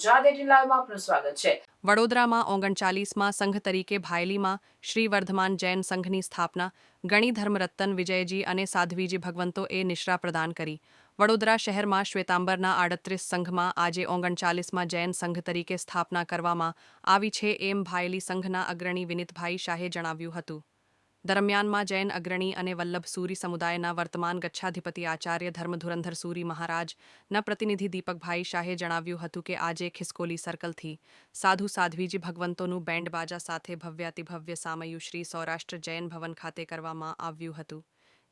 ગુજરાત 18 લાઈવમાં આપનું સ્વાગત છે। વડોદરામાં 39માં સંઘ તરીકે ભાયલીમાં શ્રી વર્ધમાન જૈન સંઘની સ્થાપના ગણી ધર્મરત્ન વિજયજી અને સાધ્વીજી ભગવંતોએ નિશ્રા પ્રદાન કરી। વડોદરા શહેરમાં શ્વેતાંબરના 38 સંઘમાં આજે 39માં જૈન સંઘ તરીકે સ્થાપના કરવામાં આવી છે એમ ભાયલી સંઘના અગ્રણી વિનીતભાઈ શાહે જણાવ્યું હતું। દરમિયાનમાં જૈન અગ્રણી અને વલ્લભ સૂરી સમુદાયના વર્તમાન ગચ્છાધિપતિ આચાર્ય ધર્મધુરંધર સૂરી મહારાજના પ્રતિનિધિ દીપકભાઈ શાહે જણાવ્યું હતું કે આજે ખિસકોલી સર્કલથી સાધુ સાધ્વીજી ભગવંતોનું બેન્ડ બાજા સાથે ભવ્યાતિભવ્ય સામયું શ્રી સૌરાષ્ટ્ર જૈન ભવન ખાતે કરવામાં આવ્યું હતું,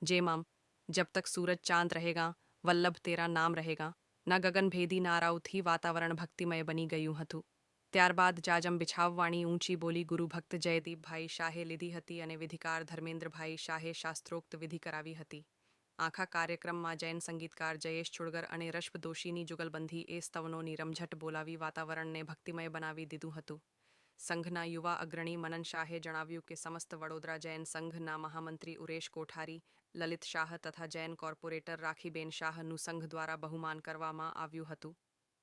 જેમાં જબ તક સૂરજ ચાંદ રહેગા વલ્લભ તેરા નામ રહેગા ના ગગનભેદી નારાઓથી વાતાવરણ ભક્તિમય બની ગયું હતું। ત્યારબાદ જાજમ બિછાવવાણી ઊંચી બોલી ગુરુભક્ત જયદીપભાઈ શાહે લીધી હતી અને વિધિકાર ધર્મેન્દ્રભાઈ શાહે શાસ્ત્રોક્ત વિધિ કરાવી હતી। આખા કાર્યક્રમમાં જૈન સંગીતકાર જયેશ ચુડગર અને રશ્પ દોશીની જુગલબંધી એ સ્તવનોની રમઝટ બોલાવી વાતાવરણને ભક્તિમય બનાવી દીધું હતું। સંઘના યુવા અગ્રણી મનન શાહે જણાવ્યું કે સમસ્ત વડોદરા જૈન સંઘના મહામંત્રી ઉરેશ કોઠારી, લલિત શાહ તથા જૈન કોર્પોરેટર રાખીબેન શાહનું સંઘ દ્વારા બહુમાન કરવામાં આવ્યું હતું।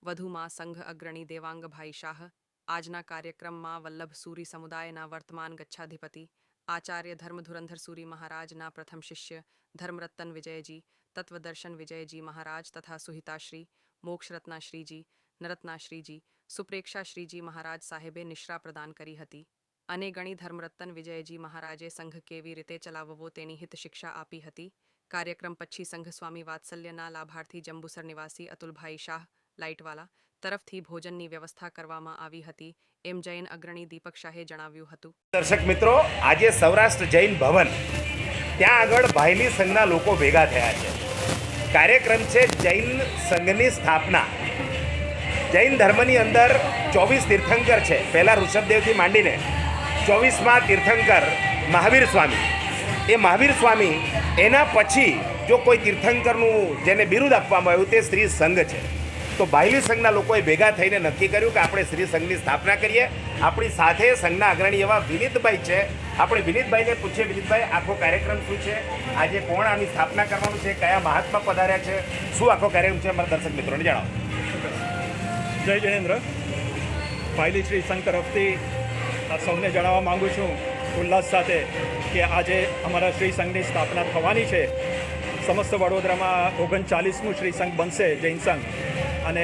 વધુમાં સંઘ અગ્રણી દેવાંગભાઈ શાહ આજના કાર્યક્રમમાં વલ્લભ સૂરી સમુદાયના વર્તમાન ગચ્છાધિપતિ આચાર્ય ધર્મધુરંધર સૂરી મહારાજના પ્રથમ શિષ્ય ધર્મરત્ન વિજયજી, તત્વદર્શન વિજયજી મહારાજ તથા સુહિતાશ્રી, મોક્ષરત્નાશ્રીજી, નરત્નાશ્રીજી, સુપ્રેક્ષાશ્રીજી મહારાજ સાહેબે નિશ્રા પ્રદાન કરી હતી અને ગણી ધર્મરત્ન વિજયજી મહારાજે સંઘ કેવી રીતે ચલાવવો તેની હિત શિક્ષા આપી હતી। કાર્યક્રમ પછી સંઘ સ્વામી વાત્સલ્યના લાભાર્થી જંબુસર નિવાસી અતુલભાઈ શાહ લાઇટવાલા તરફથી ભોજનની વ્યવસ્થા કરવામાં આવી હતી એમ જૈન અગ્રણી દીપક શાહે જણાવ્યું હતું। દર્શક મિત્રો, આજે સૌરાષ્ટ્ર જૈન ભવન ત્યાં આગળ ભાયલી સંઘના લોકો ભેગા થયા છે। કાર્યક્રમ છે જૈન સંઘની સ્થાપના। જૈન ધર્મની અંદર 24 તીર્થંકર છે। પહેલા ઋષભદેવથી માંડીને 24માં તીર્થંકર મહાવીર સ્વામી। એ મહાવીર સ્વામી એના પછી જો કોઈ તીર્થંકરનું જેને બિરુદ આપવામાં આવ્યું તે શ્રી સંઘ છે। તો ભાયલી સંઘના લોકોએ ભેગા થઈને નક્કી કર્યું કે આપણે શ્રી સંઘની સ્થાપના કરીએ। આપણી સાથે સંઘના અગ્રણી એવા વિનીતભાઈ છે। આપણે વિનીતભાઈને પૂછીએ, વિનીતભાઈ આખો કાર્યક્રમ શું છે, આજે કોણ આની સ્થાપના કરવાનું છે, કયા મહાત્મા પધાર્યા છે, શું આખો કાર્યક્રમ છે, અમારા દર્શક મિત્રોને જણાવો। જય જયેન્દ્ર। ભાયલી શ્રી સંઘ તરફથી આ સૌને જણાવવા માગું છું ઉલ્લાસ સાથે કે આજે અમારા શ્રી સંઘની સ્થાપના થવાની છે। સમસ્ત વડોદરામાં 39મું શ્રી સંઘ બનશે જૈન સંઘ અને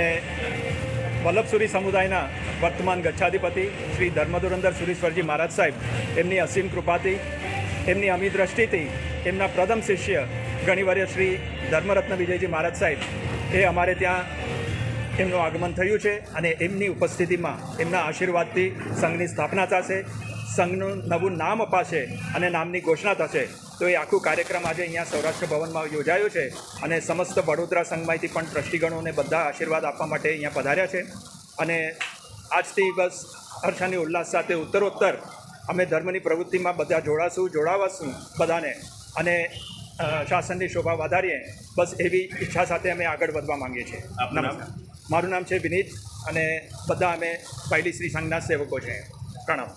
વલ્લભસુરી સમુદાયના વર્તમાન ગચ્છાધિપતિ શ્રી ધર્મધુરંધર સુરીશ્વરજી મહારાજ સાહેબ એમની અસીમ કૃપાથી, એમની અમી દ્રષ્ટિથી એમના પ્રથમ શિષ્ય ગણિવર્ય શ્રી ધર્મરત્ન વિજયજી મહારાજ સાહેબ એ અમારે ત્યાં એમનું આગમન થયું છે અને એમની ઉપસ્થિતિમાં એમના આશીર્વાદથી સંઘની સ્થાપના થશે, સંઘનું નવું નામ અપાશે અને નામની ઘોષણા થશે। તો એ આખું કાર્યક્રમ આજે અહીંયા સૌરાષ્ટ્ર ભવનમાં યોજાયો છે અને સમસ્ત વડોદરા સંઘમાંથી પણ ટ્રસ્ટીગણોને બધા આશીર્વાદ આપવા માટે અહીંયા પધાર્યા છે અને આજથી બસ હર્ષ અને ઉલ્લાસ સાથે ઉત્તરોત્તર અમે ધર્મની પ્રવૃત્તિમાં બધા જોડાવાશું બધાને અને શાસનની શોભા વધારીએ, બસ એવી ઈચ્છા સાથે અમે આગળ વધવા માંગીએ છીએ। નમસ્કાર, મારું નામ છે વિનીત અને બધા અમે ભાયલી શ્રી સંઘના સેવકો છીએ। પ્રણામ।